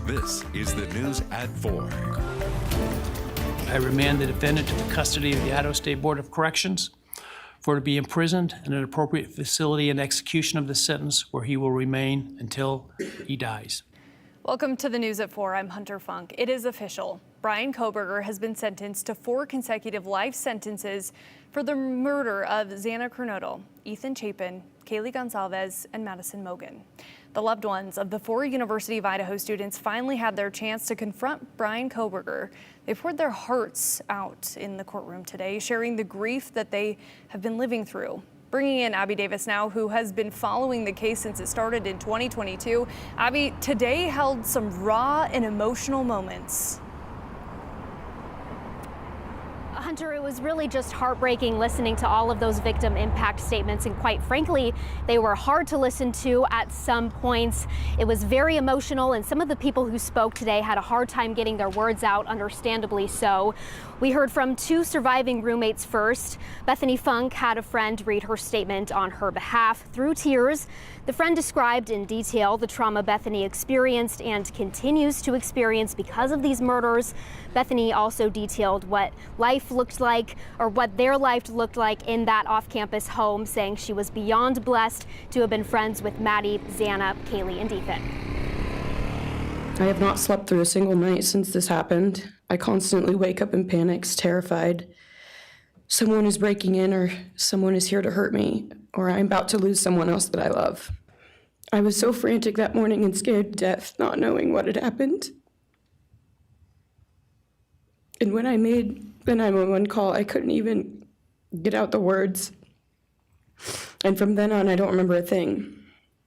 This is the news at 4. I remand the defendant to the custody of the Idaho State Board of Corrections for to be imprisoned in an appropriate facility and execution of the sentence where he will remain until he dies. Welcome to the News at 4. I'm Hunter Funk. It is official. Bryan Kohberger has been sentenced to 4 consecutive life sentences for the murder of Xana Kernodle, Ethan Chapin, Kaylee Gonsalves, and Madison Mogan. The loved ones of the 4 University of Idaho students finally had their chance to confront Bryan Kohberger. They poured their hearts out in the courtroom today, sharing the grief that they have been living through. Bringing in Abby Davis now, who has been following the case since it started in 2022. Abby, today held some raw and emotional moments. Hunter, it was really just heartbreaking listening to all of those victim impact statements, and quite frankly, they were hard to listen to at some points. It was very emotional, and some of the people who spoke today had a hard time getting their words out, understandably so. We heard from 2 surviving roommates first. Bethany Funk had a friend read her statement on her behalf through tears. The friend described in detail the trauma Bethany experienced and continues to experience because of these murders. Bethany also detailed what life looked like, or what their life looked like in that off-campus home, saying she was beyond blessed to have been friends with Maddie, Xana, Kaylee, and Ethan. I have not slept through a single night since this happened. I constantly wake up in panics, terrified. Someone is breaking in, or someone is here to hurt me, or I'm about to lose someone else that I love. I was so frantic that morning and scared to death, not knowing what had happened. And when I made the 911 call, I couldn't even get out the words. And from then on, I don't remember a thing.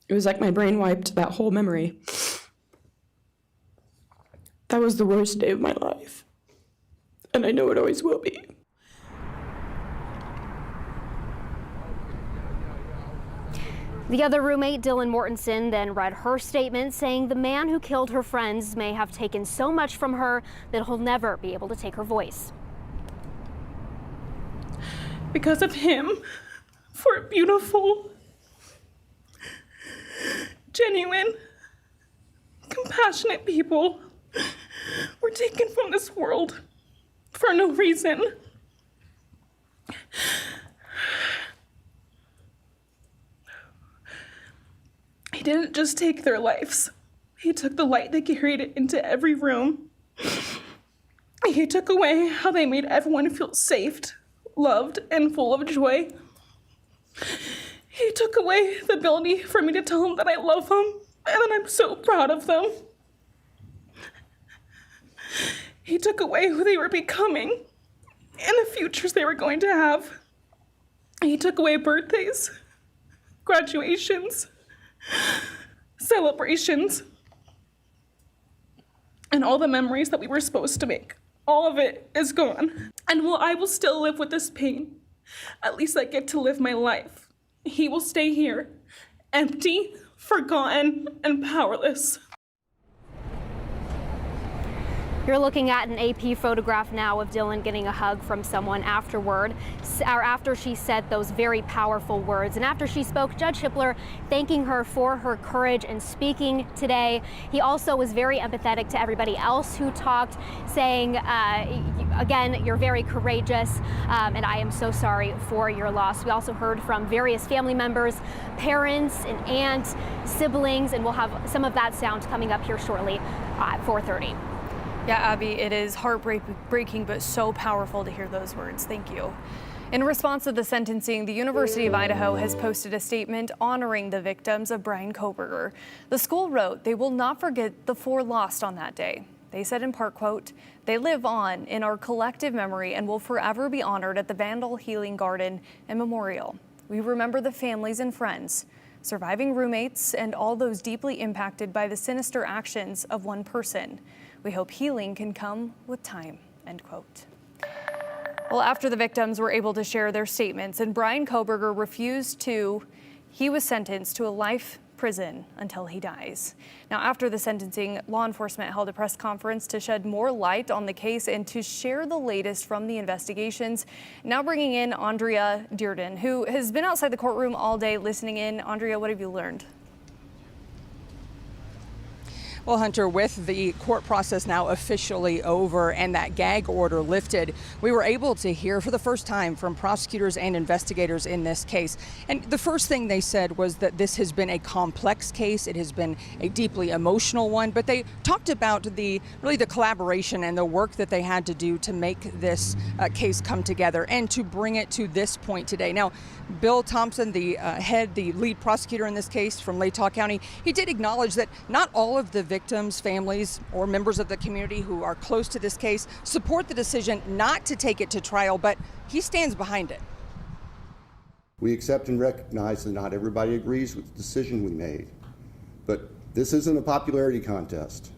It was like my brain wiped that whole memory. That was the worst day of my life. And I know it always will be. The other roommate, Dylan Mortensen, then read her statement, saying the man who killed her friends may have taken so much from her that he'll never be able to take her voice. Because of him, 4 beautiful, genuine, compassionate people were taken from this world for no reason. He didn't just take their lives. He took the light they carried it into every room. He took away how they made everyone feel safe, loved, and full of joy. He took away the ability for me to tell them that I love them and that I'm so proud of them. He took away who they were becoming and the futures they were going to have. He took away birthdays, graduations, celebrations, and all the memories that we were supposed to make. All of it is gone. And while I will still live with this pain, at least I get to live my life. He will stay here, empty, forgotten, and powerless. You're looking at an AP photograph now of Dylan getting a hug from someone afterward, or after she said those very powerful words. And after she spoke, Judge Hippler thanking her for her courage in speaking today. He also was very empathetic to everybody else who talked, saying, again, you're very courageous, and I am so sorry for your loss. We also heard from various family members, parents, an aunt, siblings, and we'll have some of that sound coming up here shortly at 4:30. Yeah, Abby, it is heartbreaking, but so powerful to hear those words. Thank you. In response to the sentencing, the University of Idaho has posted a statement honoring the victims of Bryan Kohberger. The school wrote they will not forget the 4 lost on that day. They said in part, quote, "They live on in our collective memory and will forever be honored at the Vandal Healing Garden and Memorial. We remember the families and friends, surviving roommates, and all those deeply impacted by the sinister actions of one person. We hope healing can come with time," end quote. Well, after the victims were able to share their statements and Bryan Kohberger refused to, he was sentenced to a life prison until he dies. Now, after the sentencing, law enforcement held a press conference to shed more light on the case and to share the latest from the investigations. Now bringing in Andrea Dearden, who has been outside the courtroom all day listening in. Andrea, what have you learned? Well, Hunter, with the court process now officially over and that gag order lifted, we were able to hear for the first time from prosecutors and investigators in this case. And the first thing they said was that this has been a complex case. It has been a deeply emotional one, but they talked about the collaboration and the work that they had to do to make this case come together and to bring it to this point today. Now, Bill Thompson, the lead prosecutor in this case from Latah County, he did acknowledge that not all of the victims' families or members of the community who are close to this case support the decision not to take it to trial, but he stands behind it. We accept and recognize that not everybody agrees with the decision we made, but this isn't a popularity contest.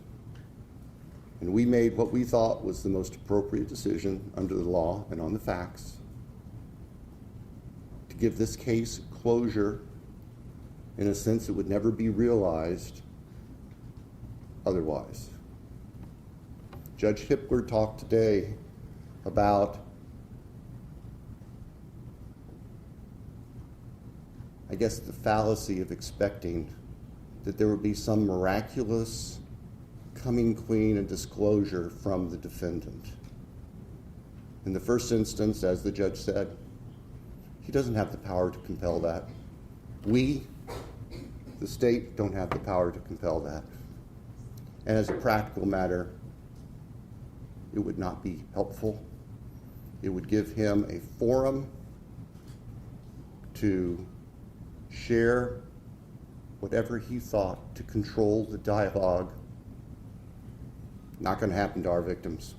And we made what we thought was the most appropriate decision under the law and on the facts to give this case closure in a sense that would never be realized otherwise. Judge Hippler talked today about, I guess, the fallacy of expecting that there would be some miraculous coming clean and disclosure from the defendant. In the first instance, as the judge said, he doesn't have the power to compel that. We, the state, don't have the power to compel that. And as a practical matter, it would not be helpful. It would give him a forum to share whatever he thought to control the dialogue. Not going to happen to our victims.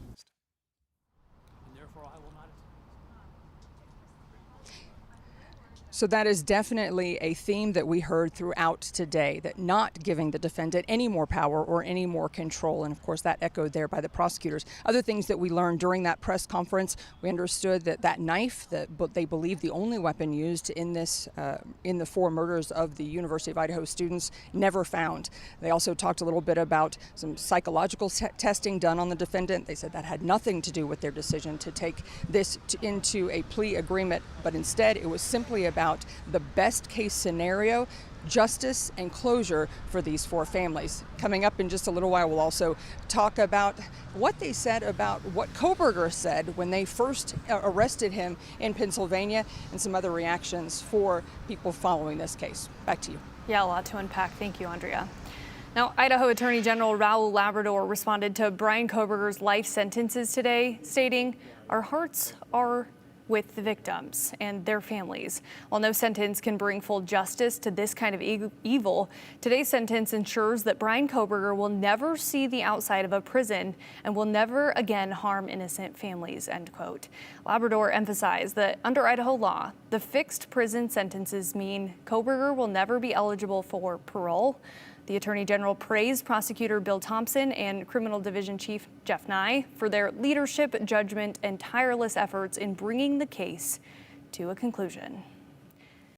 So that is definitely a theme that we heard throughout today, that not giving the defendant any more power or any more control. And of course, that echoed there by the prosecutors. Other things that we learned during that press conference, we understood that that knife, that they believe the only weapon used in this, in the 4 murders of the University of Idaho students, never found. They also talked a little bit about some psychological testing done on the defendant. They said that had nothing to do with their decision to take this into a plea agreement, but instead it was simply about the best case scenario, justice and closure for these 4 families. Coming up in just a little while, we'll also talk about what they said about what Kohberger said when they first arrested him in Pennsylvania, and some other reactions for people following this case. Back to you. Yeah, a lot to unpack. Thank you, Andrea. Now, Idaho Attorney General Raul Labrador responded to Bryan Kohberger's life sentences today, stating, "Our hearts are with the victims and their families. While no sentence can bring full justice to this kind of evil, today's sentence ensures that Bryan Kohberger will never see the outside of a prison and will never again harm innocent families," end quote. Labrador emphasized that under Idaho law, the fixed prison sentences mean Kohberger will never be eligible for parole. The Attorney General praised Prosecutor Bill Thompson and Criminal Division Chief Jeff Nye for their leadership, judgment, and tireless efforts in bringing the case to a conclusion.